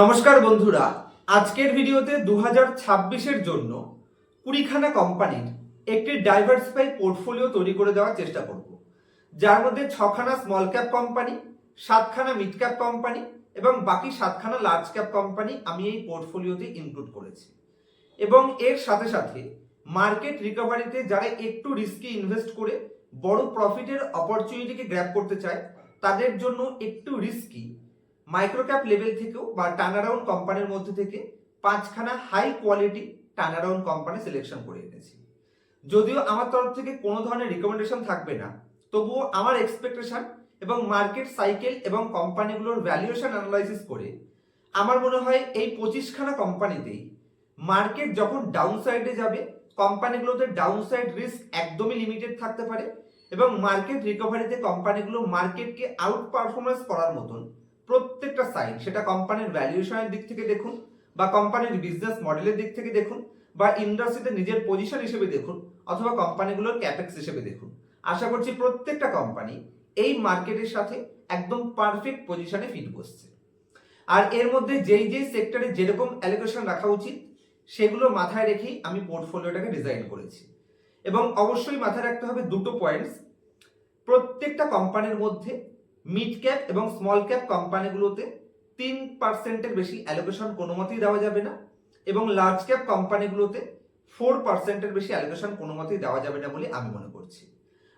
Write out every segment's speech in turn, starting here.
নমস্কার বন্ধুরা, আজকের ভিডিওতে 2026-এর জন্য 20খানা কোম্পানির একটি ডাইভার্সিফাই পোর্টফোলিও তৈরি করে দেওয়ার চেষ্টা করব, যার মধ্যে 6খানা স্মল ক্যাপ কোম্পানি, 7খানা মিড ক্যাপ কোম্পানি এবং বাকি 7খানা লার্জ ক্যাপ কোম্পানি আমি এই পোর্টফোলিওতে ইনক্লুড করেছি। এবং এর সাথে সাথে মার্কেট রিকভারিতে যারা একটু রিস্কি ইনভেস্ট করে বড় প্রফিটের অপরচুনিটিকে গ্র্যাব করতে চায় তাদের জন্য একটু রিস্কি মাইক্রোক্যাপ লেভেল থেকেও বা টার্নারাউন্ড কোম্পানির মধ্যে থেকে 5খানা high quality turnaround company selection করে এনেছি। যদিও আমার তরফ থেকে কোনো ধরনের রিকমেন্ডেশন থাকবে না, তবুও আমার এক্সপেকটেশন এবং মার্কেট সাইকেল এবং কোম্পানিগুলোর ভ্যালুয়েশন অ্যানালাইসিস করে আমার মনে হয় এই 25খানা কোম্পানিতেই মার্কেট যখন ডাউন সাইডে যাবে কোম্পানিগুলোতে ডাউন সাইড রিস্ক একদমই লিমিটেড থাকতে পারে এবং মার্কেট রিকভারিতে কোম্পানিগুলো মার্কেটকে আউট পারফরমেন্স করার মতন প্রত্যেকটা সাইন, সেটা কোম্পানির ভ্যালুয়েশনের দিক থেকে দেখুন বা কোম্পানির বিজনেস মডেলের দিক থেকে দেখুন বা ইন্ডাস্ট্রিতে নিজের পজিশন হিসেবে দেখুন অথবা কোম্পানিগুলোর ক্যাপেক্স হিসেবে দেখুন, আশা করছি প্রত্যেকটা কোম্পানি এই মার্কেটের সাথে একদম পারফেক্ট পজিশনে ফিট বসছে। আর এর মধ্যে যেই যেই সেক্টরে যেরকম অ্যালোকেশন রাখা উচিত সেগুলো মাথায় রেখেই আমি পোর্টফোলিওটাকে ডিজাইন করেছি। এবং অবশ্যই মাথায় রাখতে হবে দুটো পয়েন্টস, প্রত্যেকটা কোম্পানির মধ্যে মিড ক্যাপ এবং স্মল ক্যাপ কোম্পানিগুলোতে 3%-এর বেশি অ্যালোকেশন কোনো মতেই দেওয়া যাবে না এবং লার্জ ক্যাপ কোম্পানিগুলোতে 4%-এর বেশি অ্যালোকেশন কোনো মতেই দেওয়া যাবে না বলে আমি মনে করছি।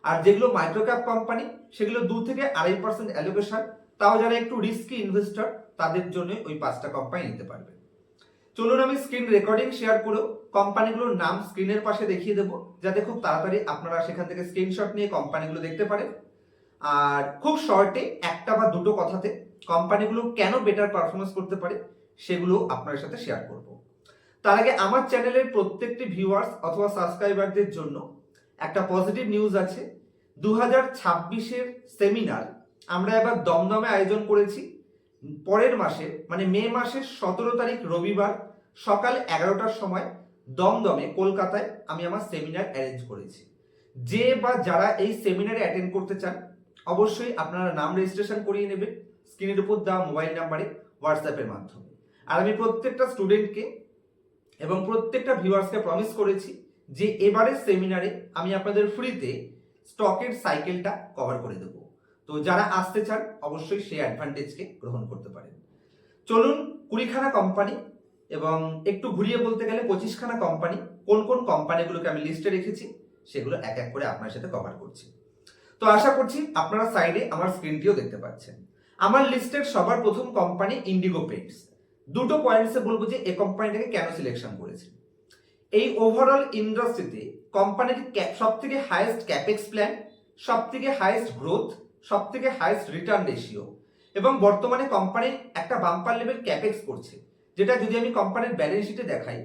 আর যেগুলো মাইক্রো ক্যাপ কোম্পানি সেগুলো 2 থেকে 2.5% অ্যালোকেশন, তাও যারা একটু রিস্কি ইনভেস্টর তাদের জন্য ওই 5টা কোম্পানি নিতে পারবে। চলুন আমি স্ক্রিন রেকর্ডিং শেয়ার করেও কোম্পানিগুলোর নাম স্ক্রিনের পাশে দেখিয়ে দেবো, যাতে খুব তাড়াতাড়ি আপনারা সেখান থেকে স্ক্রিনশট নিয়ে কোম্পানিগুলো দেখতে পারেন। আর খুব শর্টে একটা বা দুটো কথাতে কোম্পানিগুলো কেন বেটার পারফরমেন্স করতে পারে সেগুলো আপনার সাথে শেয়ার করব। তার আগে আমার চ্যানেলের প্রত্যেকটি ভিউয়ার্স অথবা সাবস্ক্রাইবারদের জন্য একটা পজিটিভ নিউজ আছে। 2026-এর সেমিনার আমরা এবার দমদমে আয়োজন করেছি। পরের মাসে মানে মে মাসের 17 তারিখ রবিবার সকাল 11টার সময় দমদমে কলকাতায় আমি আমার সেমিনার অ্যারেঞ্জ করেছি। যে বা যারা এই সেমিনারে অ্যাটেন্ড করতে চান অবশ্যই আপনারা নাম রেজিস্ট্রেশন করিয়ে নেবেন স্ক্রিনের উপর দেওয়া মোবাইল নাম্বারে হোয়াটসঅ্যাপের মাধ্যমে। আর আমি প্রত্যেকটা স্টুডেন্টকে এবং প্রত্যেকটা ভিউয়ার্সকে প্রমিস করেছি যে এবারের সেমিনারে আমি আপনাদের ফ্রিতে স্টকের সাইকেলটা কভার করে দেব। তো যারা আসতে চান অবশ্যই সেই অ্যাডভান্টেজকে গ্রহণ করতে পারেন। চলুন 20খানা কোম্পানি এবং একটু ঘুরিয়ে বলতে গেলে 25খানা কোম্পানি, কোন কোন কোম্পানিগুলোকে আমি লিস্টে রেখেছি সেগুলো এক এক করে আপনার সাথে কভার করছি। তো আশা করছি আপনারা সাইডে আমার স্ক্রিনটিও দেখতে পাচ্ছেন। আমার লিস্টের সবার প্রথম কোম্পানি ইন্ডিগো পেইন্টস। দুটো পয়েন্টসে বলবো যে এই কোম্পানিটাকে কেন সিলেকশন করেছি। এই ওভারঅল ইন্ডাস্ট্রিতে কোম্পানির সব থেকে হাইয়েস্ট ক্যাপেক্স প্ল্যান, সব থেকে হাইয়েস্ট গ্রোথ, সব থেকে হাইয়েস্ট রিটার্ন রেশিও এবং বর্তমানে কোম্পানি একটা বাম্পার লেভেল ক্যাপেক্স করছে, যেটা যদি আমি কোম্পানির ব্যালেন্স শিটে দেখাই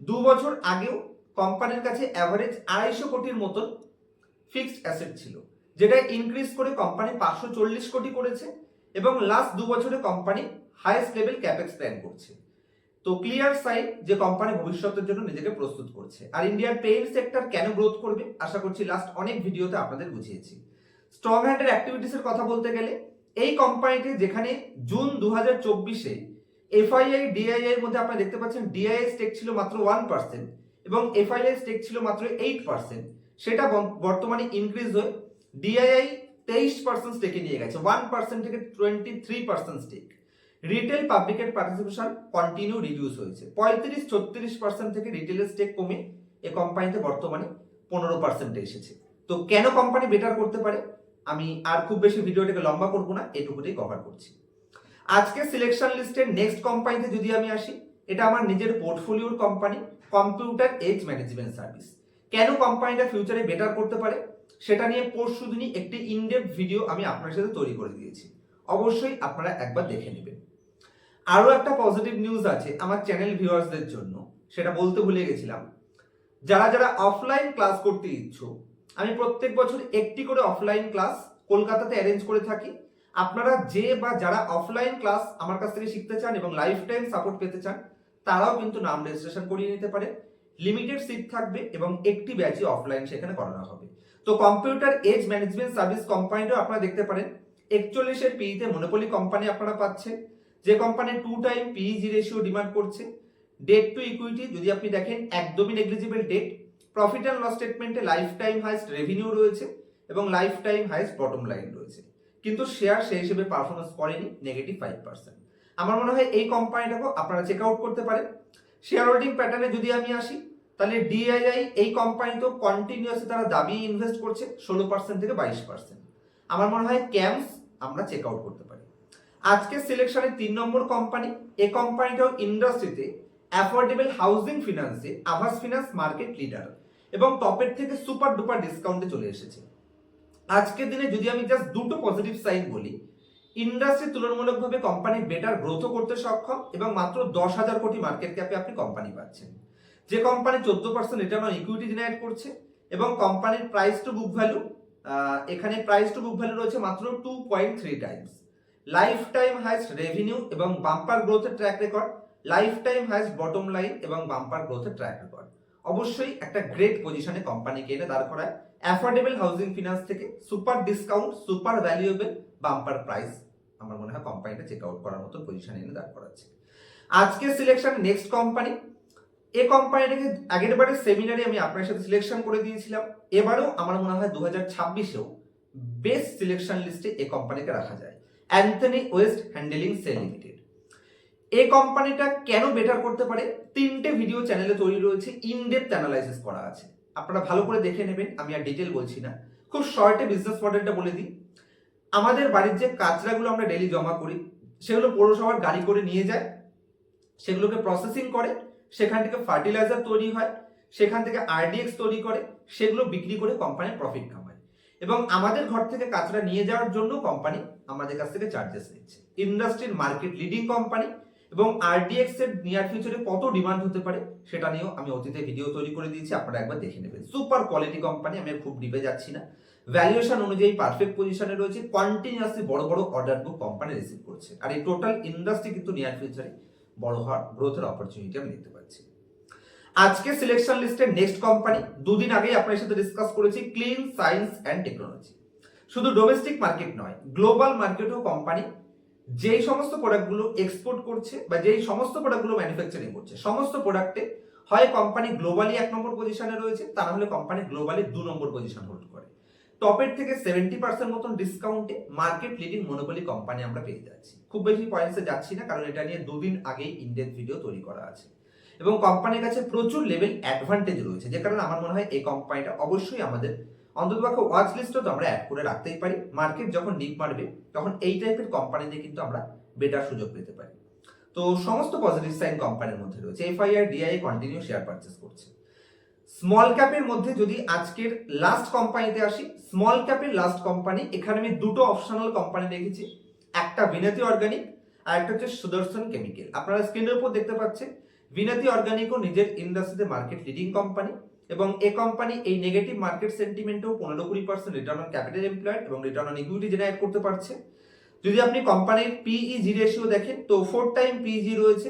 2 বছর আগেও কোম্পানির কাছে অ্যাভারেজ 250 কোটির মতন ফিক্সড অ্যাসেট ছিল, যেটা ইনক্রিজ করে কোম্পানি 540 কোটি করেছে এবং লাস্ট 2 বছরে company highest level capex plan করছে। তো ক্লিয়ার সাইন যে কোম্পানি ভবিষ্যতের জন্য নিজেকে প্রস্তুত করছে। আর ইন্ডিয়ার পেইন্ট সেক্টর কেন গ্রোথ করবে আশা করছি লাস্ট অনেক ভিডিওতে আপনাদের বুঝিয়েছি। স্ট্রং হ্যান্ডের অ্যাক্টিভিটিসের কথা বলতে গেলে এই কোম্পানিটি যেখানে জুন 2024-এ এফআইআই ডিআইআই এর মধ্যে আপনারা দেখতে পাচ্ছেন ডিআইআই স্টেক ছিল মাত্র 1% এবং এফআইআই স্টেক ছিল মাত্র 8%, সেটা বর্তমানে ইনক্রিজ হয়ে ডিআইআই 23% স্টেকে নিয়ে গেছে, 1% থেকে 23% স্টেক। রিটেল পাবলিকের পার্টিসিপেশন কন্টিনিউ রিডিউস হয়েছে, 35-36% থেকে রিটেলের স্টেক কমে এই কোম্পানিতে বর্তমানে 15% এসেছে। তো কেন কোম্পানি বেটার করতে পারে আমি আর খুব বেশি ভিডিওটাকে লম্বা করব না, এটুকুতেই কভার করছি। আজকে সিলেকশন লিস্টের নেক্সট কোম্পানিতে যদি আমি আসি, এটা আমার নিজের পোর্টফোলিওর company computer age management service. কেন কোম্পানিটা ফিউচারে বেটার করতে পারে সেটা নিয়ে পরশুদিনই একটি ইনডেপথ ভিডিও আমি আপনার সাথে তৈরি করে দিয়েছি, অবশ্যই আপনারা একবার দেখে নেবেন। আরো একটা পজিটিভ নিউজ আছে আমার চ্যানেল ভিউয়ার্সদের জন্য, সেটা বলতে ভুলে গেছিলাম। যারা যারা অফলাইন ক্লাস করতে ইচ্ছুক, আমি প্রত্যেক বছর একটি করে অফলাইন ক্লাস কলকাতাতে অ্যারেঞ্জ করে থাকি। আপনারা যে বা যারা অফলাইন ক্লাস আমার কাছ থেকে শিখতে চান এবং লাইফ টাইম সাপোর্ট পেতে চান তারাও কিন্তু নাম রেজিস্ট্রেশন করিয়ে নিতে পারে। লিমিটেড সিট থাকবে এবং একটি ব্যাচই অফলাইন সেখানে করানো হবে। তো কম্পিউটার এজ ম্যানেজমেন্ট সার্ভিস কোম্পানিটাও আপনারা দেখতে পারেন 41-এর পিইতে মনোপলি কোম্পানি আপনারা পাচ্ছেন, যে company 2 time PEG ratio demand করছে, ডেট টু ইকুইটি যদি আপনি দেখেন একদমই negligible debt, profit and loss স্টেটমেন্টে লাইফ টাইম হাইস্ট রেভিনিউ রয়েছে এবং life time highest bottom line রয়েছে, কিন্তু শেয়ার সেই হিসেবে পারফরমেন্স করেনি, -5%। আমার মনে হয় এই কোম্পানিটাকেও আপনারা চেক আউট করতে পারেন। শেয়ার হোল্ডিং প্যাটার্নে যদি আমি আসি, তাহলে ডিআইআই এই কোম্পানিতেও কন্টিনিউয়াসলি তারা দাবি ইনভেস্ট করছে 16% থেকে 22%। আমার মনে হয় ক্যাম্পস আমরা চেক আউট করতে পারি। আজকে সিলেকশনের 3 নম্বর কোম্পানি, এই কোম্পানিটাও ইন্ডাস্ট্রিতে অ্যাফোর্ডেবল হাউজিং ফিনান্সে আভাস ফিনান্স মার্কেট লিডার এবং টপের থেকে সুপার ডুপার ডিসকাউন্টে চলে এসেছে। আজকের দিনে যদি আমি জাস্ট দুটো পজিটিভ সাইন বলি, ইন্ডাস্ট্রি তুলনামূলকভাবে কোম্পানি বেটার গ্রোথও করতে সক্ষম এবং মাত্র 10,000 কোটি মার্কেট ক্যাপে আপনি কোম্পানি পাচ্ছেন। যে company 14% return on equity generate করছে এবং কোম্পানির প্রাইস টু বুক ভ্যালু, এখানে প্রাইস টু বুক ভ্যালু রয়েছে মাত্র 2.3 times. Life time highest revenue এবং বাম্পার গ্রোথের track record, life time highest bottom line এবং বাম্পার গ্রোথের ট্র্যাক রেকর্ড, অবশ্যই একটা গ্রেট পজিশনে কোম্পানিকে এনে দাঁড় করায়। অ্যাফোর্ডেবল হাউজিং ফিনান্স থেকে super discount, super valuable, bumper price, আমার মনে হয় কোম্পানিটা চেক আউট করার মতো পজিশনে এনে দাঁড় করাচ্ছে। আজকে সিলেকশন নেক্সট কোম্পানি, এই কোম্পানিটাকে আগের বারের সেমিনারে আমি আপনার সাথে সিলেকশন করে দিয়েছিলাম, এবারেও আমার মনে হয় 2026-এও বেস্ট সিলেকশন লিস্টে এই কোম্পানিকে রাখা যায়। Antony waste handling cell limited, এই কোম্পানিটা কেন বেটার করতে পারে 3টে ভিডিও চ্যানেলে তৈরি রয়েছে, ইনডেপথ অ্যানালাইসিস করা আছে, আপনারা ভালো করে দেখে নেবেন, আমি আর ডিটেল বলছি না, খুব শর্টে বিজনেস মডেলটা বলে দিই। আমাদের বাড়ির যে কাঁচরাগুলো আমরা ডেলি জমা করি, সেগুলো পৌরসভার গাড়ি করে নিয়ে যায়, সেগুলোকে প্রসেসিং করে, সেখান থেকে ফার্টিলাইজার তৈরি হয়, সেখান থেকে আরডিএক্স তৈরি করে, সেগুলো বিক্রি করে কোম্পানি প্রফিট কামায় এবং আমাদের ঘর থেকে কাঁচরা নিয়ে যাওয়ার জন্য কোম্পানি আমাদের কাছ থেকে চার্জেস নিচ্ছে। ইন্ডাস্ট্রির মার্কেট লিডিং কোম্পানি এবং আরডিএক্স এর নিয়ার ফিউচারে কত ডিমান্ড হতে পারে সেটা নিয়েও আমি অতীতে ভিডিও তৈরি করে দিয়েছি, আপনারা একবার দেখে নেবেন। সুপার কোয়ালিটি কোম্পানি, আমি খুব ডিপে যাচ্ছি না, ভ্যালুয়েশন অনুযায়ী পারফেক্ট পজিশনে রয়েছে, কন্টিনিউয়াসলি বড় বড় অর্ডার বুক কোম্পানি রিসিভ করছে, আর এই টোটাল ইন্ডাস্ট্রি কিন্তু নিয়ার ফিউচারে বড় হওয়ার গ্রোথের অপরচুনিটি আমি দেখতে পাচ্ছি। আজকে সিলেকশন লিস্টের নেক্সট কোম্পানি, দুদিন আগেই আপনার সাথে ডিসকাস করেছি, ক্লিন সায়েন্স অ্যান্ড টেকনোলজি। শুধু ডোমেস্টিক মার্কেট নয়, গ্লোবাল মার্কেটেও কোম্পানি যেই সমস্ত প্রোডাক্টগুলো এক্সপোর্ট করছে বা যেই সমস্ত প্রোডাক্টগুলো ম্যানুফ্যাকচারিং করছে, সমস্ত প্রোডাক্টে হয় কোম্পানি গ্লোবালি 1 নম্বর পজিশনে রয়েছে, তা না হলে কোম্পানি গ্লোবালি 2 নম্বর পজিশন হোল্ড করে। টপের থেকে 70% মতন ডিসকাউন্টে মার্কেট লিডিং মনোপলি কোম্পানি আমরা পেয়ে যাচ্ছি। খুব বেশি পয়েন্টসে যাচ্ছি না, কারণ এটা নিয়ে দুদিন আগেই ইনডেপথ ভিডিও তৈরি করা আছে এবং কোম্পানির কাছে প্রচুর লেভেল অ্যাডভান্টেজ রয়েছে, যে কারণে আমার মনে হয় এই কোম্পানিটা অবশ্যই আমাদের অন্ততপক্ষে ওয়াচ লিস্টও তো আমরা অ্যাড করে রাখতেই পারি। মার্কেট যখন ডিপ মারবে তখন এই টাইপের কোম্পানিতে কিন্তু আমরা বেটার সুযোগ পেতে পারি। তো সমস্ত পজিটিভ সাইন কোম্পানির মধ্যে রয়েছে। FII DII continue share purchase করছে। স্মল ক্যাপের মধ্যে যদি আজকের লাস্ট কোম্পানিতে আসি, স্মল ক্যাপের লাস্ট কোম্পানি, এখানে আমি দুটো অপশনাল কোম্পানি রেখেছি, একটা বিনাতি অর্গানিক আর একটা হচ্ছে সুদর্শন কেমিক্যাল। আপনারা স্ক্রিনের উপর দেখতে পাচ্ছেন বিনাতি অর্গানিকও নিজের ইন্ডাস্ট্রিতে মার্কেট লিডিং কোম্পানি এবং এই কোম্পানি এই নেগেটিভ মার্কেট সেন্টিমেন্টেও 15-20% রিটার্ন অন ক্যাপিটাল এমপ্লয়েড এবং রিটার্ন অন ইকুইটি জেনারেট করতে পারছে। যদি আপনি কোম্পানির পিইজি রেশিও দেখেন তো 4 টাইম পিইজি রয়েছে।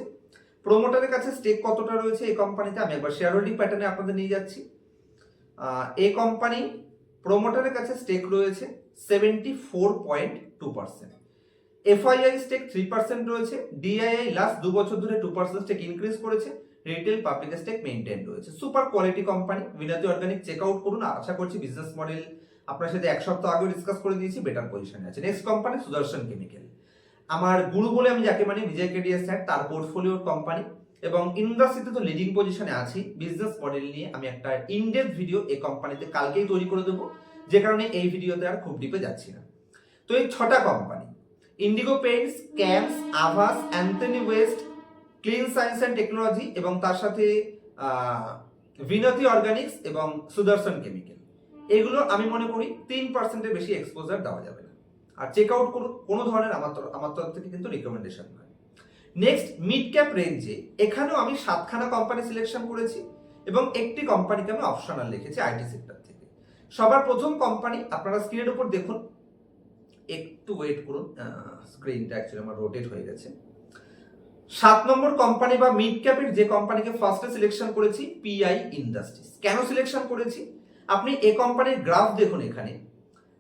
প্রোমোটারের কাছে স্টেক কতটা রয়েছে এই কোম্পানিতে, আমি একবার শেয়ার হোল্ডিং প্যাটার্নে আপনাদের নিয়ে যাচ্ছি। এই কোম্পানি প্রোমোটারের কাছে স্টেক রয়েছে 74.2%, এফআইআই স্টেক 3% রয়েছে, ডিআইআই লাস্ট 2 বছর ধরে 2% স্টেক ইনক্রিজ করেছে, রিটেল পাবলিক স্টেক মেইনটেইন রয়েছে। Super quality company, Vinati organic check out করুন, আশা করছি বিজনেস মডেল আপনার সাথে 1 সপ্তাহ আগে ডিসকাস করে দিয়েছি, বেটার পজিশনে আছে। নেক্সট কোম্পানি সুদর্শন কেমিক্যাল, আমার গুরু বলে আমি যাকে মানি বিজয় কেডিএস স্যার, তার পোর্টফোলিওর কোম্পানি এবং ইন্ডাস্ট্রিতে তো লিডিং পজিশনে আছি। বিজনেস মডেল নিয়ে আমি একটা ইনডেপথ ভিডিও এই কোম্পানিতে কালকেই তৈরি করে দেবো, যে কারণে এই ভিডিওতে আর খুব ডিপে যাচ্ছি না। তো এই 6টা কোম্পানি, ইন্ডিগো পেইন্টস, ক্যাম্পস, আভাস, Anthony West, clean science and technology এবং তার সাথে বিনতি অর্গানিক্স এবং সুদর্শন কেমিক্যাল, এগুলো আমি মনে করি 3%-এর বেশি এক্সপোজার দেওয়া যাবে না, আর চেক আউট করুন, কোনো ধরনের আমার তরফ থেকে কিন্তু রিকমেন্ডেশন নয়। নেক্সট মিড ক্যাপ রেঞ্জে, এখানেও আমি 7খানা কোম্পানি সিলেকশন করেছি এবং একটি কোম্পানিকে আমি অপশনাল লিখেছি আইটি সেক্টর থেকে। সবার প্রথম কোম্পানি আপনারা স্ক্রিনের উপর দেখুন, একটু ওয়েট করুন, স্ক্রিনটা অ্যাকচুয়ালি আমার রোটেট হয়ে গেছে। 7 নম্বর কোম্পানি বা মিড ক্যাপের যে কোম্পানিকে ফার্স্টে সিলেকশন করেছি, পিআই ইন্ডাস্ট্রিজ। কেন সিলেকশন করেছি, আপনি এই কোম্পানির গ্রাফ দেখুন, এখানে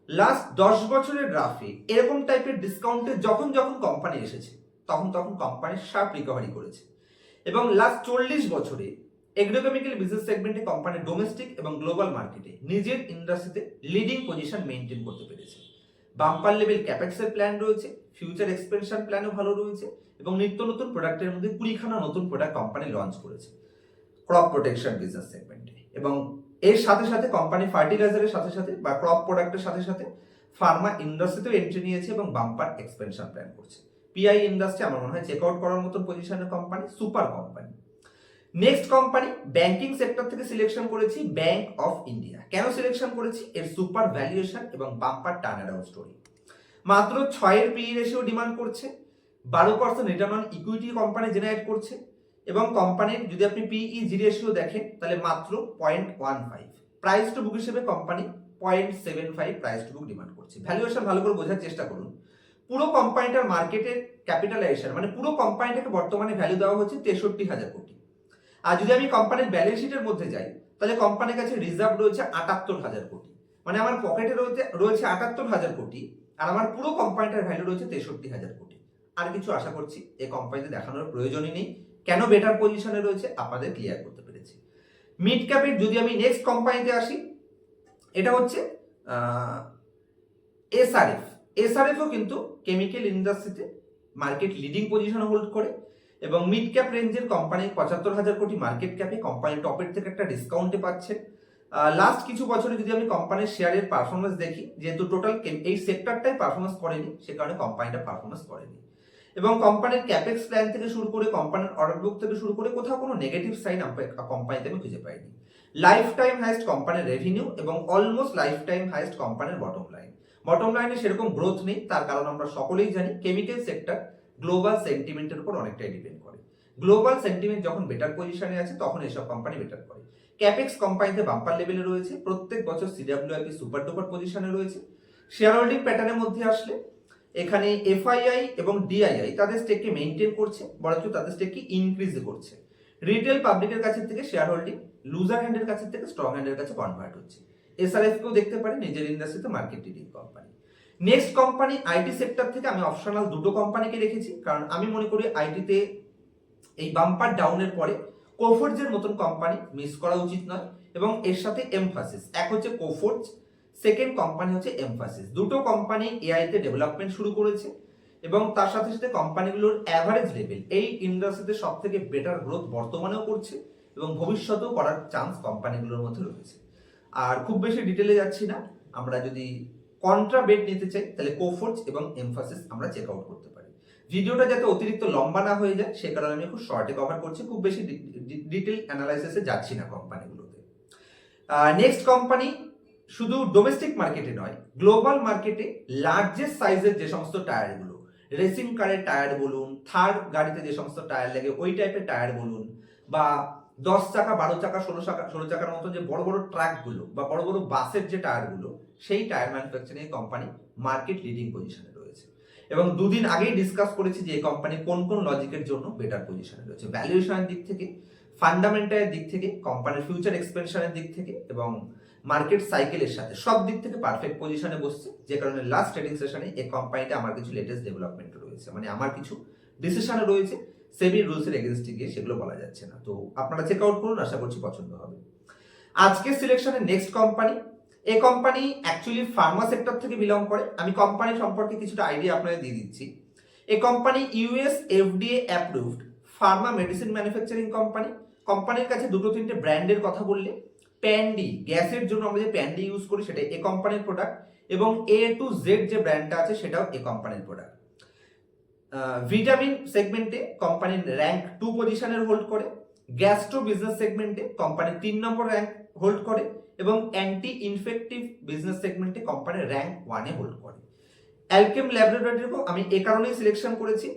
লাস্ট 10 বছরের গ্রাফে এরকম টাইপের ডিসকাউন্টে যখন যখন কোম্পানি এসেছে তখন কোম্পানি শার্প রিকভারি করেছে এবং লাস্ট 40 বছরে এগ্রোকেমিক্যাল বিজনেস সেগমেন্টে কোম্পানি ডোমেস্টিক এবং গ্লোবাল মার্কেটে নিজের ইন্ডাস্ট্রিতে লিডিং পজিশন মেনটেন করতে পেরেছে। বাম্পার লেভেল ক্যাপেক্সের প্ল্যান রয়েছে, ফিউচার এক্সপেনশন প্ল্যানও ভালো রয়েছে এবং নিত্য নতুন প্রোডাক্টের মধ্যে 20খানা নতুন প্রোডাক্ট কোম্পানি লঞ্চ করেছে ক্রপ প্রোটেকশন বিজনেস সেগমেন্টে। এবং এর সাথে সাথে কোম্পানি ফার্টিলাইজারের সাথে সাথে বা ক্রপ প্রোডাক্টের সাথে সাথে ফার্মা ইন্ডাস্ট্রিতেও এন্ট্রি নিয়েছে এবং বাম্পার এক্সপেনশন প্ল্যান করছে। পিআই ইন্ডাস্ট্রি আমার মনে হয় চেক আউট করার মতন পজিশনের company, super company. Next company banking sector থেকে সিলেকশন করেছি ব্যাংক অফ ইন্ডিয়া। কেন সিলেকশন করেছি? এর সুপার ভ্যালুয়েশন এবং বাম্পার টার্নারাউন্ড স্টোরি। মাত্র 6 পিই রেশিও ডিমান্ড করছে, 12% return on equity company generate করছে এবং কোম্পানির যদি আপনি পিই রেশিও দেখেন তাহলে মাত্র 0.15। প্রাইস টু বুক হিসেবে company 0.75 price to book demand করছে। ভ্যালুয়েশন ভালো করে বোঝার চেষ্টা করুন। পুরো কোম্পানিটার মার্কেটের ক্যাপিটালাইজেশন মানে পুরো কোম্পানিটাকে বর্তমানে ভ্যালু দেওয়া হচ্ছে 63,000 কোটি। আর যদি আমি কোম্পানির ব্যালেন্স শিটের মধ্যে যাই তাহলে কোম্পানির কাছে রিজার্ভ রয়েছে 78,000 কোটি। মানে আমার পকেটে রয়েছে 78,000 কোটি আর আমার পুরো কোম্পানিটার ভ্যালু রয়েছে 63,000 কোটি। আর কিছু আশা করছি এই কোম্পানিতে দেখানোর প্রয়োজনই নেই। কেন বেটার পজিশনে রয়েছে আপনাদের ক্লিয়ার করতে পেরেছি। মিড ক্যাপের যদি আমি নেক্সট কোম্পানিতে আসি, এটা হচ্ছে এসআরএফ। এসআরএফও কিন্তু কেমিক্যাল ইন্ডাস্ট্রিতে মার্কেট লিডিং পজিশন হোল্ড করে এবং মিড ক্যাপ রেঞ্জের কোম্পানি 75,000 কোটি মার্কেট ক্যাপে কোম্পানি টপের থেকে একটা ডিসকাউন্টে পাচ্ছে। লাস্ট কিছু বছরে যদি আমি কোম্পানির শেয়ারের পারফরমেন্স দেখি, যেহেতু টোটাল এই সেক্টরটাই পারফরমেন্স করেনি সে কারণে কোম্পানিটা পারফরমেন্স করেনি এবং কোম্পানির ক্যাপেক্স প্ল্যান থেকে শুরু করে কোম্পানির অর্ডার বুক থেকে শুরু করে কোথাও কোনো নেগেটিভ সাইন কোম্পানিতে আমি খুঁজে পাইনি। লাইফ টাইম হাইস্ট কোম্পানির রেভিনিউ এবং অলমোস্ট লাইফ টাইম হাইস্ট কোম্পানির বটম লাইন। বটম লাইনে সেরকম গ্রোথ নেই, তার কারণ আমরা সকলেই জানি কেমিক্যাল সেক্টর গ্লোবাল সেন্টিমেন্টের উপর অনেকটাই ডিপেন্ড করে। গ্লোবাল সেন্টিমেন্ট যখন বেটার পজিশনে আছে তখন এসব কোম্পানি বেটার করে। ক্যাপেক্স কোম্পানিতে বাম্পার লেভেলে রয়েছে, প্রত্যেক বছর সিডব্লিউআইপি সুপার ডুপার পজিশনে রয়েছে। শেয়ার হোল্ডিং প্যাটার্নের মধ্যে আসলে এখানে এফআইআই এবং ডিআইআই তাদের স্টেককে মেইনটেইন করছে, বরঞ্চ তাদের স্টেককে ইনক্রিজ করছে। রিটেল পাবলিকের কাছে থেকে শেয়ার হোল্ডিং লুজার হ্যান্ডের কাছে থেকে স্ট্রং হ্যান্ডের কাছে কনভার্ট হচ্ছে। এসআরএফ কেও দেখতে পারে নিজের ইন্ডাস্ট্রিতে market leading company. Next company IT sector থেকে আমি অপশনাল দুটো কোম্পানিকে রেখেছি, কারণ আমি মনে করি আইটিতে এই বাম্পার ডাউনের পরে কোফোর্জের মতন কোম্পানি মিস করা উচিত নয় এবং এর সাথে এমফাসিস, এক হচ্ছে কোফোর্জ, সেকেন্ড কোম্পানি হচ্ছে এমফাসিস। দুটো কোম্পানি এআইতে ডেভেলপমেন্ট শুরু করেছে এবং তার সাথে সাথে কোম্পানিগুলোর অ্যাভারেজ লেভেল এই ইন্ডাস্ট্রিতে সব থেকে বেটার গ্রোথ বর্তমানেও করছে এবং ভবিষ্যতেও করার চান্স কোম্পানিগুলোর মধ্যে রয়েছে। আর খুব বেশি ডিটেলে যাচ্ছি না, আমরা যদি কন্ট্রা বেট নিতে চাই তাহলে কোফোর্জ এবং এমফাসিস আমরা চেক আউট করতে পারি। ভিডিওটা যাতে অতিরিক্ত লম্বা না হয়ে যায় সে কারণে আমি খুব শর্টে কভার করছি, খুব বেশি ডিটেল অ্যানালাইসিসে যাচ্ছি না কোম্পানিগুলোতে। নেক্সট কোম্পানি শুধু ডোমেস্টিক মার্কেটে নয়, গ্লোবাল মার্কেটে লার্জেস্ট সাইজের যে সমস্ত টায়ারগুলো, রেসিং কারের টায়ার বলুন, থার গাড়িতে যে সমস্ত টায়ার লাগে ওই টাইপের টায়ার বলুন, বা 10 চাকা 12 চাকা 16 চাকার মতো যে বড় বড় ট্রাকগুলো বা বড় বড় বাসের যে টায়ারগুলো, সেই tyre manufacturing company market leading পজিশনে রয়েছে এবং দুদিন আগেই ডিসকাস করেছি যে এই কোম্পানি কোন কোন লজিকের জন্য বেটার পজিশনে রয়েছে। ভ্যালুয়েশনের দিক থেকে, ফান্ডামেন্টালের দিক থেকে, কোম্পানির ফিউচার এক্সপেনশনের দিক থেকে এবং মার্কেট সাইকেলের সাথে সব দিক থেকে পারফেক্ট পজিশনে বসছে, যে কারণে লাস্ট ট্রেডিং সেশনে এই কোম্পানিতে আমার কিছু লেটেস্ট ডেভেলপমেন্ট রয়েছে, মানে আমার কিছু ডিসিশন রয়েছে সেবি রুলসের এগেইনস্টে গিয়ে, সেগুলো বলা যাচ্ছে না। তো আপনারা চেক আউট করুন, আশা করছি পছন্দ হবে। আজকের সিলেকশনের নেক্সট কোম্পানি, এই কোম্পানি অ্যাকচুয়ালি ফার্মা সেক্টর থেকে বিলং করে। আমি কোম্পানি সম্পর্কে কিছুটা আইডিয়া আপনাদের দিয়ে দিচ্ছি। এই company US FDA approved Pharma medicine manufacturing company. কোম্পানির কাছে দুটো তিনটে ব্র্যান্ডের কথা বললে, প্যান্ডি গ্যাসের জন্য আমরা যে প্যান্ডি ইউজ করি সেটা এ কোম্পানির প্রোডাক্ট এবং এ টু জেড যে ব্র্যান্ডটা আছে সেটাও এ কোম্পানির প্রোডাক্ট। ভিটামিন সেগমেন্টে কোম্পানির র্যাঙ্ক 2 পজিশনের হোল্ড করে, গ্যাস্ট্রো বিজনেস সেগমেন্টে কোম্পানির 3 নম্বর র্যাঙ্ক হোল্ড করে এবং অ্যান্টি ইনফেক্টিভ বিজনেস সেগমেন্টে কোম্পানির র্যাঙ্ক 1 এ হোল্ড করে। অ্যালকেম ল্যাবরেটরিকেও আমি এ কারণেই সিলেকশন করেছি,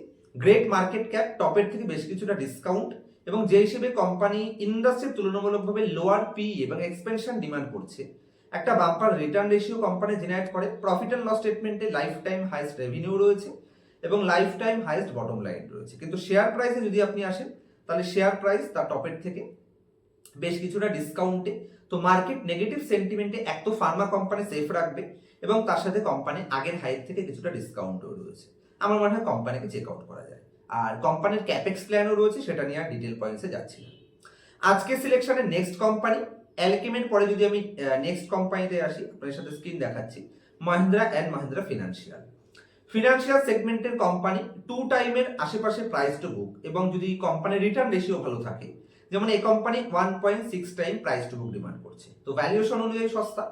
গ্রেট মার্কেট ক্যাপ, টপের থেকে বেশ কিছুটা ডিসকাউন্ট এবং যে হিসেবে কোম্পানি ইন্ডাস্ট্রির তুলনামূলকভাবে লোয়ার পি এবং এক্সপেনশন ডিমান্ড করছে, একটা bumper return ratio company generate করে, প্রফিট অ্যান্ড লস স্টেটমেন্টে লাইফ টাইম হাইস্ট রেভিনিউ রয়েছে এবং life time highest bottom line রয়েছে। কিন্তু শেয়ার প্রাইসে যদি আপনি আসেন তাহলে শেয়ার প্রাইস তার টপের থেকে বেশ কিছুটা ডিসকাউন্টে। তো মার্কেট নেগেটিভ সেন্টিমেন্টে এক তো ফার্মা কোম্পানি সেফ রাখবে এবং তার সাথে কোম্পানি আগের হাইট থেকে কিছুটা ডিসকাউন্টও রয়েছে। আমার মনে হয় কোম্পানিকে চেক আউট করা যায়। আর কোম্পানির ক্যাপেক্স প্ল্যানও রয়েছে, সেটা নিয়ে আর ডিটেল পয়েন্টসে যাচ্ছি না। আজকে সিলেকশনের নেক্সট কোম্পানি অ্যালকেমের পরে যদি আমি নেক্সট কোম্পানিতে আসি, আপনাদের সাথে স্ক্রিন দেখাচ্ছি, মাহিন্দ্রা অ্যান্ড মাহিন্দ্রা ফিনান্সিয়াল সেগমেন্টের কোম্পানি 2 টাইমের আশেপাশে প্রাইস টু বুক, এবং যদি কোম্পানির রিটার্ন রেশিও ভালো থাকে, যেমন এই company 1.6 time price to book demand করছে, তো ভ্যালুয়েশন অনুযায়ী সস্তা।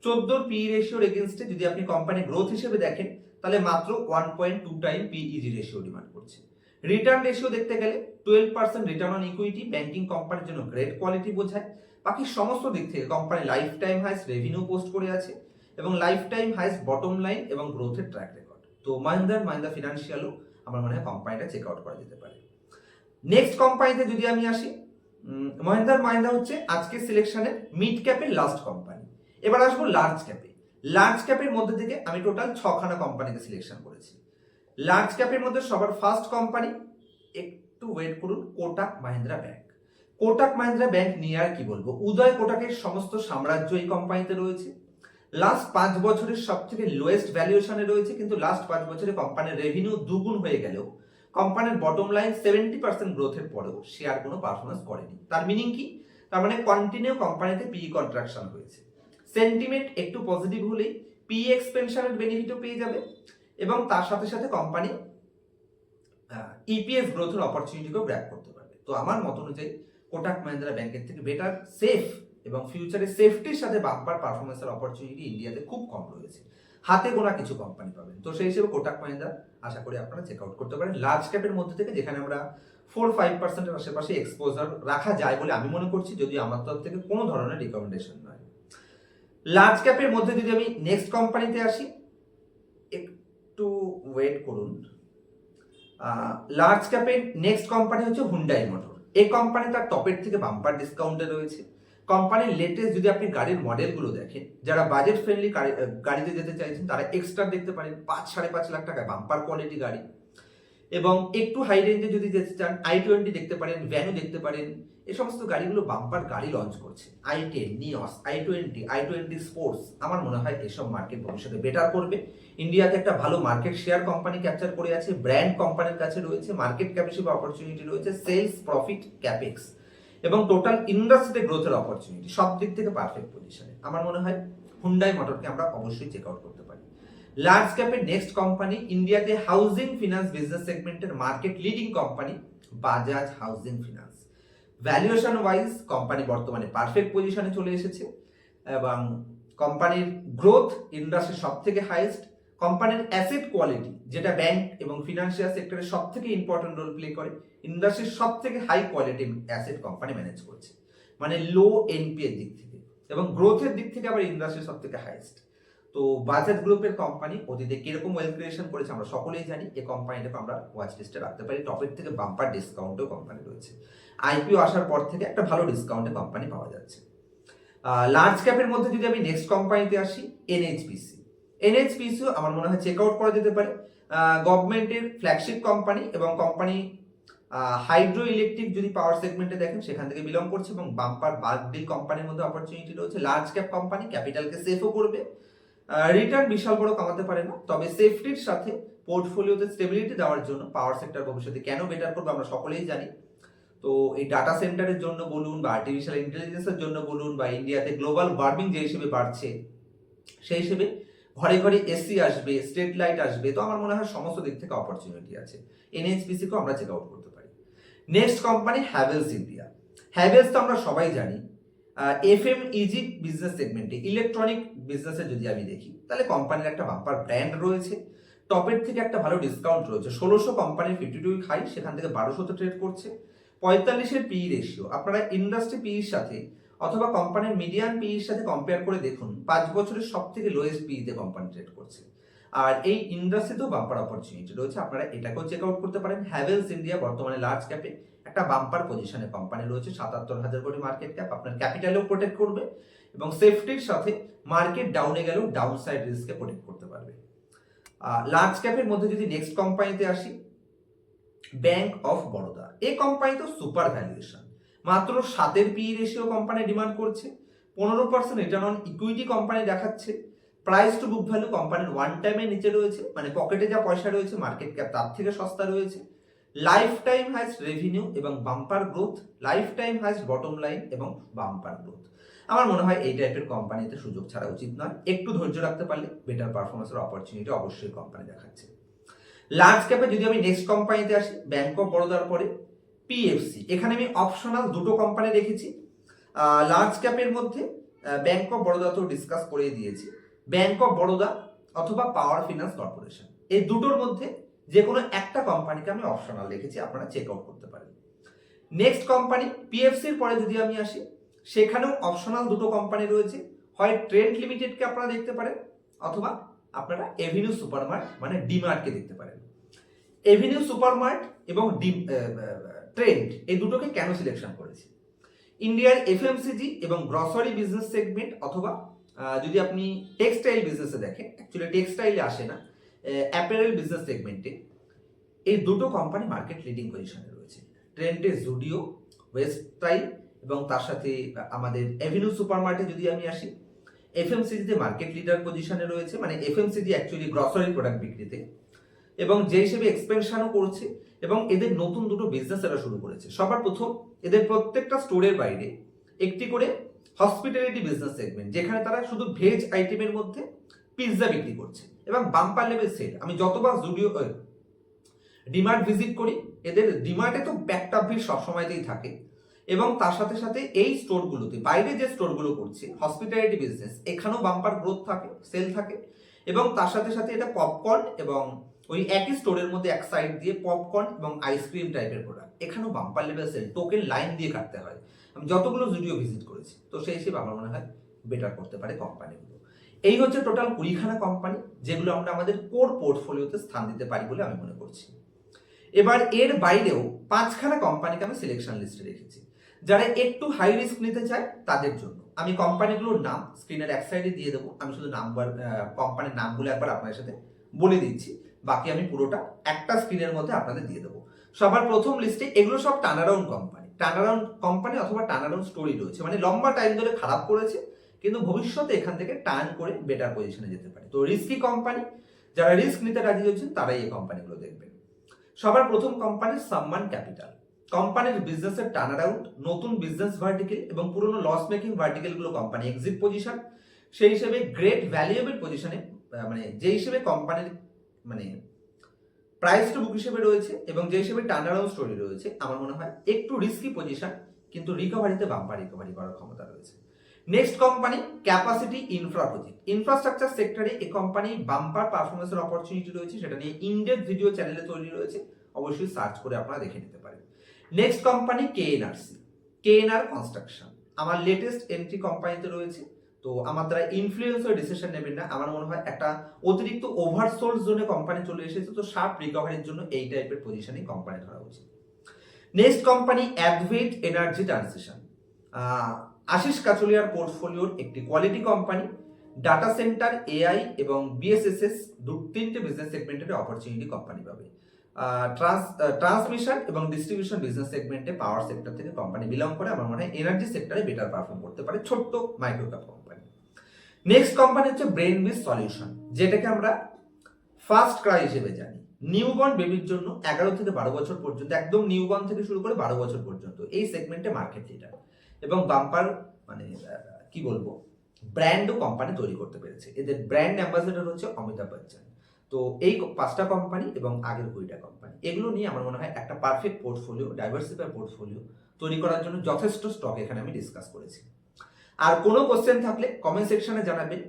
14 পিই রেশিওর এগেইনস্টে যদি আপনি কোম্পানির গ্রোথ হিসেবে দেখেন, তাহলে মাত্র 1.2 টাইম পিইজি রেশিও ডিমান্ড করছে। রিটার্ন রেশিও দেখতে গেলে 12% রিটার্ন অন ইকুইটি ব্যাংকিং কোম্পানির জন্য গ্রেট কোয়ালিটি বোঝায়। বাকি সমস্ত দিক থেকে company life time highest revenue post করে আছে এবং life time highest bottom line এবং গ্রোথের ট্র্যাক রেকর্ড। তো মাহিন্দ্রা ফিনান্সিয়ালও আমার মনে হয় কোম্পানিটা চেক আউট করা যেতে পারে। নেক্সট কোম্পানিতে যদি আমি আসি, মাহিন্দ্রা হচ্ছে আজকে সিলেকশনের মিড ক্যাপের লাস্ট কোম্পানি। এবার আসবো লার্জ ক্যাপের মধ্যে থেকে আমি টোটাল 6খানা কোম্পানিকে সিলেকশন করেছি। লার্জ ক্যাপের মধ্যে সবার ফার্স্ট কোম্পানি, একটু ওয়েট করুন, কোটাক মাহিন্দ্রা ব্যাংক নিয়ে আর কি বলবো, উদয় কোটাকের সমস্ত সাম্রাজ্য এই কোম্পানিতে রয়েছে। লাস্ট 5 বছরের সব থেকে লোয়েস্ট ভ্যালুয়েশনে রয়েছে, কিন্তু লাস্ট 5 বছরে কোম্পানির রেভিনিউ দুগুণ হয়ে গেলেও কোম্পানির বটম লাইন 70% গ্রোথের পরেও শেয়ার কোনো পারফরমেন্স করেনি। তার মিনিং কি? তার মানে কন্টিনিউ কোম্পানিতে পিই কন্ট্রাকশন হয়েছে। সেন্টিমেন্ট একটু পজিটিভ হলেই পিই এক্সপেনশনের বেনিফিটও পেয়ে যাবে, এবং তার সাথে সাথে কোম্পানি ইপিএস গ্রোথের অপরচুনিটিকেও গ্র্যাব করতে পারবে। তো আমার মত অনুযায়ী কোটাক মাহিন্দ্রা ব্যাংকের থেকে বেটার, সেফ এবং ফিউচারে সেফটির সাথে বাম্পার পারফরমেন্সের অপরচুনিটি ইন্ডিয়াতে খুব কম রয়েছে, হাতে গোনা কিছু কোম্পানি পাবেন। তো সেই হিসেবে কোটাক মাহিন্দ্রা আশা করি আপনারা চেক আউট করতে পারেন লার্জ ক্যাপের মধ্যে থেকে, যেখানে আমরা 4-5% আশেপাশে এক্সপোজার রাখা যায় বলে আমি মনে করছি, যদি আমার তরফ থেকে কোনো ধরনের রিকমেন্ডেশন নয়। লার্জ ক্যাপের মধ্যে যদি আমি নেক্সট কোম্পানিতে আসি, একটু ওয়েট করুন। লার্জ ক্যাপের নেক্সট কোম্পানি হচ্ছে হুন্ডাই মোটর। এই কোম্পানি তার টপের থেকে বাম্পার ডিসকাউন্টে রয়েছে। কোম্পানির লেটেস্ট যদি আপনি গাড়ির মডেলগুলো দেখেন, যারা বাজেট ফ্রেন্ডলি গাড়িতে যেতে চাইছেন তারা এক্সট্রা দেখতে পারেন 5-5.5 লাখ টাকা বাম্পার কোয়ালিটি গাড়ি। এবং একটু হাই রেঞ্জে যদি যেতে চান, i20 দেখতে পারেন, ভ্যানও দেখতে পারেন। এই সমস্ত গাড়িগুলো বাম্পার গাড়ি লঞ্চ করছে, i10, নিওস, i20 স্পোর্টস। আমার মনে হয় এসব মার্কেট ভবিষ্যতে বেটার করবে। ইন্ডিয়াতে একটা ভালো মার্কেট শেয়ার কোম্পানি ক্যাপচার করে আছে, ব্র্যান্ড কোম্পানির কাছে রয়েছে, মার্কেট ক্যাপ হিসেবে অপরচুনিটি রয়েছে, সেলস, প্রফিট, ক্যাপেক্স এবং টোটাল ইন্ডাস্ট্রিতে গ্রোথের অপরচুনিটি, সব দিক থেকে পারফেক্ট পজিশনে। আমার মনে হয় হুন্ডাই মোটরকে আমরা অবশ্যই চেক আউট করতে পারি। লার্জ ক্যাপের নেক্সট কোম্পানি, ইন্ডিয়াতে হাউজিং ফিনান্স বিজনেস সেগমেন্টের market leading company Bajaj housing finance. Valuation wise company বর্তমানে পারফেক্ট পজিশনে চলে এসেছে এবং কোম্পানির গ্রোথ ইন্ডাস্ট্রির সব থেকে হাইয়েস্ট। কোম্পানির অ্যাসেট কোয়ালিটি, যেটা ব্যাংক এবং ফিনান্সিয়াল সেক্টরে সব থেকে ইম্পর্টেন্ট রোল প্লে করে, ইন্ডাস্ট্রির সব থেকে high quality asset company manage করছে, মানে লো এনপি এর দিক থেকে, এবং গ্রোথের দিক থেকে আবার ইন্ডাস্ট্রির সব থেকে হাইয়েস্ট। তো বাজাজ গ্রুপের কোম্পানি অতীতে কিরকম ওয়েলথ ক্রিয়েশন করেছে আমরা সকলেই জানি। এই কোম্পানিটাকে আমরা ওয়াচ লিস্টে রাখতে পারি, টপের থেকে বাম্পার ডিসকাউন্টও কোম্পানি রয়েছে। আইপিও আসার পর থেকে একটা ভালো ডিসকাউন্টে কোম্পানি পাওয়া যাচ্ছে। লার্জ ক্যাপের মধ্যে যদি আমি নেক্সট কোম্পানিতে আসি, এনএইচপিসিও আমার মনে হয় চেক আউট করা যেতে পারে। গভর্নমেন্টের ফ্ল্যাগশিপ কোম্পানি, এবং কোম্পানি হাইড্রো ইলেকট্রিক যদি পাওয়ার সেগমেন্টে দেখেন সেখান থেকে বিলং করছে, এবং বাম্পার বাল্ক ডিল কোম্পানির মধ্যে অপরচুনিটি রয়েছে। লার্জ ক্যাপ কোম্পানি, ক্যাপিটালকে সেফও করবে, রিটার্ন বিশাল বড় কামাতে পারে না, তবে সেফটির সাথে পোর্টফোলিওতে স্টেবিলিটি দেওয়ার জন্য পাওয়ার সেক্টর ভবিষ্যতে কেন বেটার করবে আমরা সকলেই জানি। তো এই ডাটা সেন্টারের জন্য বলুন, বা আর্টিফিশিয়াল ইন্টেলিজেন্সের জন্য বলুন, বা ইন্ডিয়াতে গ্লোবাল ওয়ার্মিং যে হিসেবে বাড়ছে সেই হিসেবে ঘরে ঘরে এসি আসবে, স্ট্রিট লাইট আসবে। তো আমার মনে হয় সমস্ত দিক থেকে অপরচুনিটি আছে, এনএইচপিসিকেও আমরা চেক আউট করতে পারি। Next company Havells India. Havells তো আমরা সবাই জানি এফএমইজি বিজনেস সেগমেন্টে, ইলেকট্রনিক বিজনেসে যদি আমি দেখি, তাহলে কোম্পানির একটা বাম্পার ব্র্যান্ড রয়েছে, টপের থেকে একটা ভালো ডিসকাউন্ট রয়েছে। 1600 কোম্পানির 52 উইক হাই, সেখান থেকে 1200 ট্রেড করছে। 45-এর পিই রেশিও আপনারা ইন্ডাস্ট্রি পিইর সাথে অথবা কোম্পানির মিডিয়ান পিইর সাথে কম্পেয়ার করে দেখুন, 5 বছরের সব থেকে লোয়েস্ট পিইতে কোম্পানি ট্রেড করছে। আর এই ইন্ডাস্ট্রিতেও বাম্পার অপরচুনিটি রয়েছে, আপনারা এটাকেও চেক আউট করতে পারেন। হ্যাভেলস ইন্ডিয়া বর্তমানে লার্জ ক্যাপে একটা বাম্পার পজিশনে কোম্পানি রয়েছে, 77,000 কোটি মার্কেট ক্যাপ, আপনার ক্যাপিটালও প্রোটেক্ট করবে এবং সেফটির সাথে মার্কেট ডাউনে গেলেও ডাউন সাইড রিস্ককে প্রোটেক্ট করতে পারবে। লার্জ ক্যাপের মধ্যে যদি নেক্সট কোম্পানিতে আসি, ব্যাংক অফ বরোদা। এই কোম্পানি তো সুপার ভ্যালুয়েশন, মাত্র 7-এর পিই রেশিও কোম্পানি ডিমান্ড করছে, 15% রিটার্ন অন ইকুইটি কোম্পানি দেখাচ্ছে, প্রাইস টু বুক ভ্যালু কোম্পানির 1 টাইমের নিচে রয়েছে, মানে পকেটে যা পয়সা রয়েছে মার্কেট ক্যাপ তার থেকে সস্তা রয়েছে। লাইফ টাইম হাইস্ট রেভিনিউ এবং bumper growth, life time highest bottom line এবং বাম্পার গ্রোথ। আমার মনে হয় এই টাইপের কোম্পানিতে সুযোগ ছাড়া উচিত নয়। একটু ধৈর্য রাখতে পারলে বেটার পারফরমেন্সের অপরচুনিটি অবশ্যই কোম্পানি দেখাচ্ছে। লার্জ ক্যাপে যদি আমি নেক্সট কোম্পানিতে আসি, ব্যাংক অফ বরোদার পরে পিএফসি। এখানে আমি অপশনাল দুটো কোম্পানি রেখেছি। লার্জ ক্যাপের মধ্যে ব্যাংক অফ বরোদা তো ডিসকাস করে দিয়েছি, ব্যাংক অফ বরোদা অথবা পাওয়ার ফিনান্স কর্পোরেশন, এই দুটোর মধ্যে যে কোনো একটা কোম্পানিকে আমি অপশনাল রেখেছি, আপনারা চেক আউট করতে পারেন। নেক্সট কোম্পানি পিএফসির পরে যদি আমি আসি, সেখানেও অপশনাল দুটো কোম্পানি রয়েছে, হয় ট্রেন্ড লিমিটেডকে আপনারা দেখতে পারেন অথবা আপনারা এভিনিউ সুপারমার্ট মানে ডিমার্টকে দেখতে পারেন। এভিনিউ সুপারমার্ট এবং ট্রেন্ড এই দুটোকে কেন সিলেকশন করেছি, ইন্ডিয়ার এফএমসিজি এবং গ্রসারি বিজনেস সেগমেন্ট অথবা যদি আপনি টেক্সটাইল বিজনেসে দেখেন, অ্যাকচুয়ালি টেক্সটাইলে আসে না, অ্যাপারেল বিজনেস সেগমেন্টে এই দুটো কোম্পানি মার্কেট লিডিং পজিশনে রয়েছে। ট্রেন্ডে জুডিও, ওয়েস্টস্টাইল এবং তার সাথে আমাদের এভিনিউ সুপারমার্টে যদি আমি আসি, এফএমসিজিতে মার্কেট লিডার পজিশনে রয়েছে, মানে এফএমসিজি অ্যাকচুয়ালি গ্রসারি প্রোডাক্ট বিক্রিতে, এবং যে হিসেবে এক্সপেনশনও করছে এবং এদের নতুন দুটো বিজনেস এরা শুরু করেছে। সবার প্রথম এদের প্রত্যেকটা স্টোরের বাইরে একটি করে হসপিটালিটি বিজনেস সেগমেন্ট, যেখানে তারা শুধু ভেজ আইটেমের মধ্যে পিৎজা বিক্রি করছে এবং বাম্পার লেভেল সেল। আমি যতবার জুডিও ডিমার্ট ভিজিট করি, এদের ডিমার্টে তো ব্যাকটাপ ভিড় সবসময়তেই থাকে এবং তার সাথে সাথে এই স্টোরগুলোতে বাইরে যে স্টোরগুলো করছে হসপিটালিটি বিজনেস, এখানেও বাম্পার গ্রোথ থাকে, সেল থাকে এবং তার সাথে সাথে এটা পপকর্ন এবং ওই একই স্টোরের মধ্যে এক সাইড দিয়ে পপকর্ন এবং আইসক্রিম টাইপের প্রোডাক্ট, এখানেও bumper level sell, token line দিয়ে কাটতে হয়। আমি যতগুলো জুডিও ভিজিট করেছি, তো সেই হিসেবে আমার মনে হয় বেটার করতে পারে কোম্পানিগুলো। এই হচ্ছে টোটাল 20খানা কোম্পানি যেগুলো আমরা আমাদের কোর পোর্টফোলিওতে স্থান দিতে পারি বলে আমি মনে করছি। এবার এর বাইরেও 5খানা কোম্পানিকে আমি সিলেকশন লিস্টে রেখেছি, যারা একটু হাই রিস্ক নিতে চায় তাদের জন্য। আমি কোম্পানিগুলোর নাম স্ক্রিনের এক সাইডে দিয়ে দেবো, আমি শুধু নাম্বার কোম্পানির নামগুলো একবার আপনাদের সাথে বলে দিচ্ছি, বাকি আমি পুরোটা একটা স্ক্রিনের মধ্যে আপনাদের দিয়ে দেবো। সবার প্রথম লিস্টে এগুলো সব টার্নারাউন্ড কোম্পানি অথবা টার্নারাউন্ড স্টোরি রয়েছে, মানে লম্বা টাইম ধরে খারাপ করেছে কিন্তু ভবিষ্যতে এখান থেকে টার্ন করে বেটার পজিশনে যেতে পারে। তো রিস্কি কোম্পানি, যারা রিস্ক নিতে রাজি হচ্ছেন তারাই এই কোম্পানিগুলো দেখবেন। সবার প্রথম কোম্পানি সাম্মান ক্যাপিটাল। কোম্পানির বিজনেসের টার্নারাউন্ড, নতুন বিজনেস ভার্টিকেল এবং পুরনো লস মেকিং ভার্টিকেলগুলো কোম্পানি এক্সিট পজিশন, সেই হিসেবে গ্রেট ভ্যালুয়েবল পজিশনে, মানে যে হিসেবে কোম্পানির মানে প্রাইস টু বুক হিসেবে রয়েছে এবং যে হিসেবে টার্নারাউন্ড স্টোরি রয়েছে, আমার মনে হয় একটু রিস্কি পজিশন কিন্তু রিকভারিতে বাম্পার রিকভারি করার ক্ষমতা রয়েছে। Next company capacity infra project. Infrastructure সেক্টরে এই কোম্পানি বাম্পার পারফরমেন্সের অপরচুনিটি রয়েছে, সেটা নিয়ে ইনডেপথ ভিডিও চ্যানেলে তৈরি রয়েছে, অবশ্যই সার্চ করে আপনারা দেখে নিতে পারেন। নেক্সট কোম্পানি কেএনআরসি, কেএনআর কনস্ট্রাকশন, আমার লেটেস্ট এন্ট্রি কোম্পানিতে রয়েছে। তো আমার দ্বারা ইনফ্লুয়েন্স হয়ে ডিসিশন নেবেন না, আমার মনে হয় একটা অতিরিক্ত ওভারসোল্ড জোনে কোম্পানি চলে এসেছে, তো শার্প রিকভারির জন্য এই টাইপের পজিশনে কোম্পানি ধরা উচিত। Next company Advait energy transition, Ashish কাচুলিয়ার পোর্টফোলিওর একটি quality company, data center, AI এবং বিএসএসএস তিনটে বিজনেস সেগমেন্টের অপরচুনিটি কোম্পানি পাবে। ট্রান্সমিশন এবং ডিস্ট্রিবিউশন বিজনেস সেগমেন্টে পাওয়ার সেক্টর থেকে কোম্পানি বিলং করে, আমার মনে হয় এনার্জি সেক্টরে বেটার পারফর্ম করতে পারে, ছোট্ট micro cap company. Next company হচ্ছে ব্রেনবিস সলিউশন, যেটাকে আমরা ফার্স্ট ক্রাই হিসেবে জানি। নিউবর্ন বেবির জন্য 11 থেকে 12 বছর পর্যন্ত, একদম নিউবর্ন থেকে শুরু করে 12 বছর পর্যন্ত এই সেগমেন্টে মার্কেট লিডার এবং বাম্পার মানে কি বলবো ব্র্যান্ডও কোম্পানি তৈরি করতে পেরেছে। এদের ব্র্যান্ড অ্যাম্বাসেডর হচ্ছে অমিতাভ বচ্চন। তো এই 5টা কোম্পানি এবং আগের 20টা কোম্পানি, এগুলো নিয়ে আমার মনে হয় একটা পারফেক্ট পোর্টফোলিও, ডাইভার্সিফাই পোর্টফোলিও তৈরি করার জন্য যথেষ্ট স্টক এখানে আমি ডিসকাস করেছি। আর কোনো কোশ্চেন থাকলে কমেন্ট সেকশনে জানাবেন।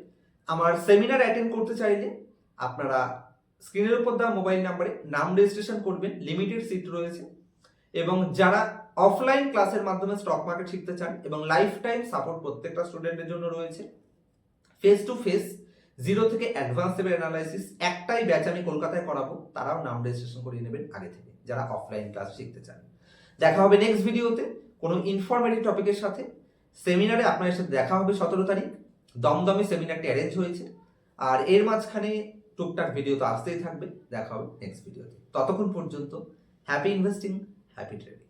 আমার সেমিনার অ্যাটেন্ড করতে চাইলে আপনারা স্ক্রিনের উপর দেওয়া মোবাইল নাম্বারে নাম রেজিস্ট্রেশন করবেন, লিমিটেড সিট রয়েছে। এবং যারা অফলাইন ক্লাসের মাধ্যমে স্টক মার্কেট শিখতে চান এবং লাইফ টাইম সাপোর্ট প্রত্যেকটা স্টুডেন্টের জন্য রয়েছে, ফেস টু ফেস 0 থেকে অ্যাডভান্স লেভেল অ্যানালাইসিস একটাই ব্যাচ আমি কলকাতায় করাবো, তারাও নাম রেজিস্ট্রেশন করিয়ে নেবেন আগে থেকে যারা অফলাইন ক্লাস শিখতে চান। দেখা হবে নেক্সট ভিডিওতে কোনো ইনফরমেটিভ টপিকের সাথে। সেমিনারে আপনাদের সাথে দেখা হবে 17 তারিখ, দমদমে সেমিনারটি অ্যারেঞ্জ হয়েছে, আর এর মাঝখানে টুকটাক ভিডিও তো আসতেই থাকবে। দেখা হবে নেক্সট ভিডিওতে, ততক্ষণ পর্যন্ত হ্যাপি ইনভেস্টিং, হ্যাপি ট্রেডিং।